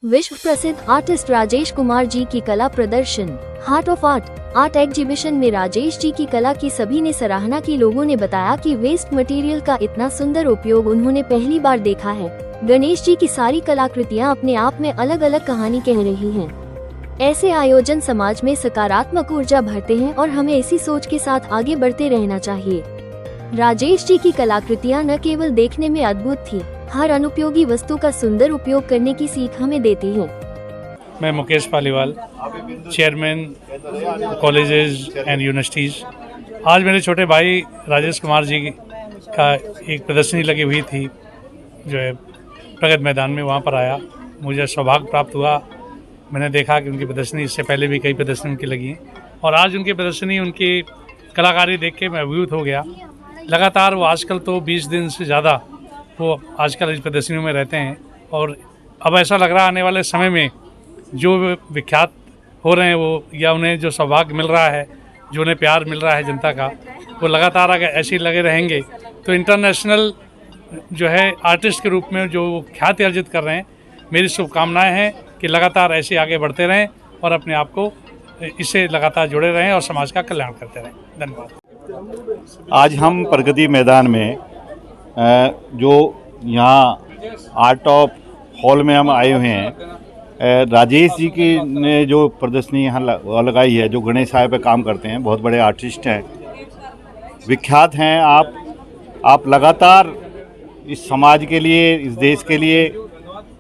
विश्व प्रसिद्ध आर्टिस्ट राजेश कुमार जी की कला प्रदर्शन। हार्ट ऑफ आर्ट एग्जीबिशन में राजेश जी की कला की सभी ने सराहना की। लोगों ने बताया कि वेस्ट मटेरियल का इतना सुंदर उपयोग उन्होंने पहली बार देखा है। गणेश जी की सारी कलाकृतियाँ अपने आप में अलग अलग कहानी कह रही हैं। ऐसे आयोजन समाज में सकारात्मक ऊर्जा भरते हैं और हमें इसी सोच के साथ आगे बढ़ते रहना चाहिए। राजेश जी की कलाकृतियाँ न केवल देखने में अद्भुत थी, हर अनुपयोगी वस्तु का सुंदर उपयोग करने की सीख हमें देती है। मैं Mukesh Paliwal, chairman colleges and universities. आज मेरे छोटे भाई राजेश कुमार जी का एक प्रदर्शनी लगी हुई थी जो है प्रगति मैदान में, वहाँ पर आया। मुझे सौभाग्य प्राप्त हुआ। मैंने देखा कि उनकी प्रदर्शनी, इससे पहले भी कई प्रदर्शनी उनकी लगी हैं और आज उनकी प्रदर्शनी, उनकी कलाकारी देख के मैं अभिभूत हो गया। लगातार वो आजकल तो 20 दिन से ज़्यादा वो आजकल इस प्रदर्शनियों में रहते हैं और अब ऐसा लग रहा है आने वाले समय में जो विख्यात हो रहे हैं वो, या उन्हें जो सौभाग्य मिल रहा है, जो उन्हें प्यार मिल रहा है जनता का, वो लगातार अगर ऐसे ही लगे रहेंगे तो इंटरनेशनल जो है आर्टिस्ट के रूप में जो ख्याति अर्जित कर रहे हैं। मेरी शुभकामनाएं हैं कि लगातार ऐसे आगे बढ़ते रहें और अपने आप को इससे लगातार जुड़े रहें और समाज का कल्याण करते रहें। धन्यवाद। आज हम प्रगति मैदान में जो यहाँ आर्ट ऑफ हॉल में हम आए हुए हैं, राजेश जी की ने जो प्रदर्शनी यहाँ लगाई है, जो गणेश साहब पे काम करते हैं, बहुत बड़े आर्टिस्ट हैं, विख्यात हैं। आप लगातार इस समाज के लिए, इस देश के लिए,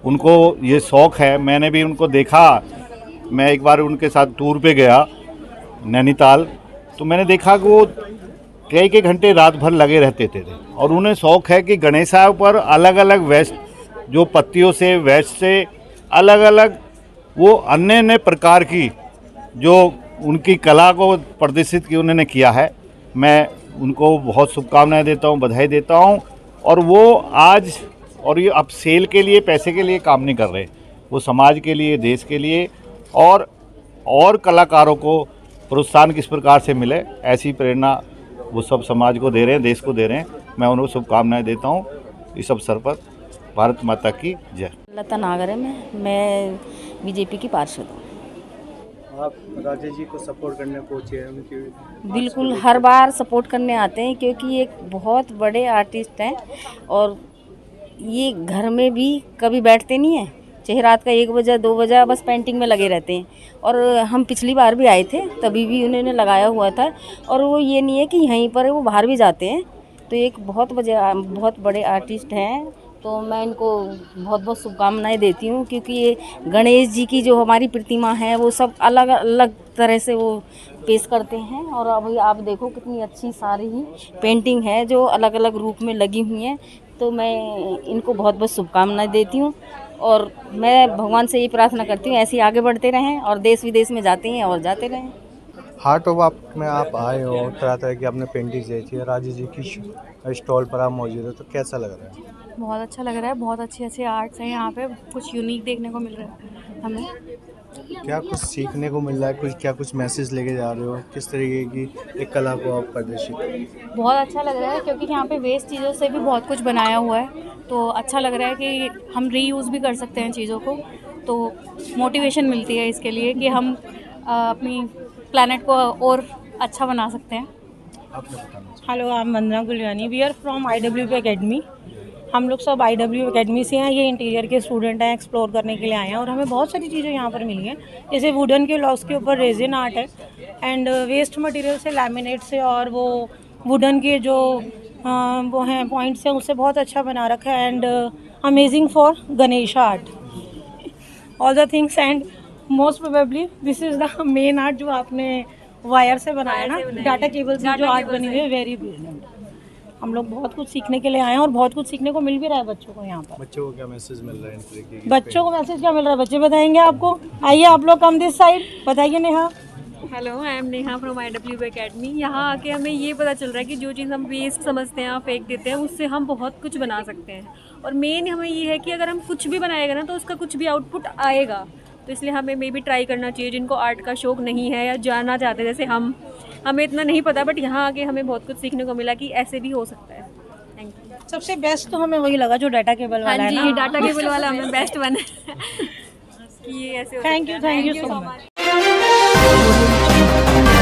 उनको ये शौक़ है। मैंने भी उनको देखा, मैं एक बार उनके साथ टूर पे गया नैनीताल, तो मैंने देखा कि वो कई घंटे रात भर लगे रहते थे और उन्हें शौक़ है कि गणेश साहब पर अलग अलग वेस्ट, जो पत्तियों से, वेस्ट से अलग अलग वो अन्य प्रकार की जो उनकी कला को प्रदर्शित की उन्होंने किया है। मैं उनको बहुत शुभकामनाएं देता हूं, बधाई देता हूं। और वो आज और ये अब सेल के लिए, पैसे के लिए काम नहीं कर रहे, वो समाज के लिए, देश के लिए और कलाकारों को प्रोत्साहन किस प्रकार से मिले, ऐसी प्रेरणा वो सब समाज को दे रहे हैं, देश को दे रहे हैं। मैं उनको शुभकामनाएं देता हूं इस अवसर पर। भारत माता की जय। लता नागर है। मैं बीजेपी की पार्षद हूँ। आप राजेश जी को सपोर्ट करने पहुँचे हैं? उनकी बिल्कुल हर बार सपोर्ट करने आते हैं क्योंकि ये एक बहुत बड़े आर्टिस्ट हैं और ये घर में भी कभी बैठते नहीं हैं, चाहे रात का 1 बजे 2 बजे बस पेंटिंग में लगे रहते हैं। और हम पिछली बार भी आए थे, तभी भी उन्होंने लगाया हुआ था। और वो ये नहीं है कि यहीं पर, वो बाहर भी जाते हैं। तो एक बहुत बड़े आर्टिस्ट हैं, तो मैं इनको बहुत बहुत शुभकामनाएं देती हूँ क्योंकि ये गणेश जी की जो हमारी प्रतिमा है वो सब अलग अलग तरह से वो पेश करते हैं। और अभी आप देखो कितनी अच्छी सारी ही पेंटिंग है जो अलग अलग रूप में लगी हुई हैं। तो मैं इनको बहुत बहुत शुभकामनाएं देती हूँ और मैं भगवान से ये प्रार्थना करती हूँ ऐसे ही आगे बढ़ते रहें और देश विदेश में जाते हैं और जाते रहें। हार्ट ऑफ आर्ट में आप आए हो, तरह तरह की आपने पेंटिंग देखी है, राजेश जी की स्टॉल पर आप मौजूद हो, तो कैसा लग रहा है? बहुत अच्छा लग रहा है। बहुत अच्छे अच्छे आर्ट्स हैं यहाँ पे, कुछ यूनिक देखने को मिल रहा है हमें। क्या कुछ सीखने को मिल रहा है? क्या कुछ मैसेज लेके जा रहे हो? किस तरीके की एक कला को आप प्रदर्शित? बहुत अच्छा लग रहा है क्योंकि यहाँ पे वेस्ट चीज़ों से भी बहुत कुछ बनाया हुआ है, तो अच्छा लग रहा है कि हम रीयूज़ भी कर सकते हैं चीज़ों को। तो मोटिवेशन मिलती है इसके लिए कि हम अपनी प्लैनेट को और अच्छा बना सकते हैं। Hello, I am Vandana Guliani. We are from IWP academy. हम लोग सब IWP एकेडमी से हैं। ये इंटीरियर के स्टूडेंट हैं, एक्सप्लोर करने के लिए आए हैं और हमें बहुत सारी चीज़ें यहाँ पर मिली हैं। जैसे वुडन के लॉस के ऊपर रेजिन आर्ट है एंड वेस्ट मटेरियल से, लैमिनेट से और वो वुडन के जो वो हैं पॉइंट्स हैं, उससे बहुत अच्छा बना रखा है। And amazing for Ganesh art, all the things. And most probably this is the main art जो आपने वायर से बनाया ना, डाटा केबल से जो आर्ट बनी हुई है, वेरी ब्रिलियंट। हम लोग बहुत कुछ सीखने के लिए आए हैं और बहुत कुछ सीखने को मिल भी रहा है बच्चों को यहाँ पर। बच्चों को क्या मैसेज मिल रहा है? बच्चों को मैसेज क्या मिल रहा है, बच्चे बताएंगे आपको। आइए आप लोग कम दिस साइड, बताइए Neha. Hello, I M Neha from IWP academy. यहाँ आके हमें ये पता चल रहा है कि जो चीज़ हम वेस्ट समझते हैं, फेंक देते हैं, उससे हम बहुत कुछ बना सकते हैं। और मेन हमें ये है कि अगर हम कुछ भी बनाएगा ना तो उसका कुछ भी आउटपुट आएगा। तो इसलिए हमें मे भी ट्राई करना चाहिए। जिनको आर्ट का शौक़ नहीं है या जानना चाहते हैं, जैसे हमें इतना नहीं पता, बट यहाँ आके हमें बहुत कुछ सीखने को मिला कि ऐसे भी हो सकता है। Thank you. सबसे बेस्ट तो हमें वही लगा जो डाटा केबल वाला है ना। हाँ जी, डाटा केबल वाला हमें बेस्ट बना। कि ये ऐसे हो थैंक सकता यू है। सो Thank you मच।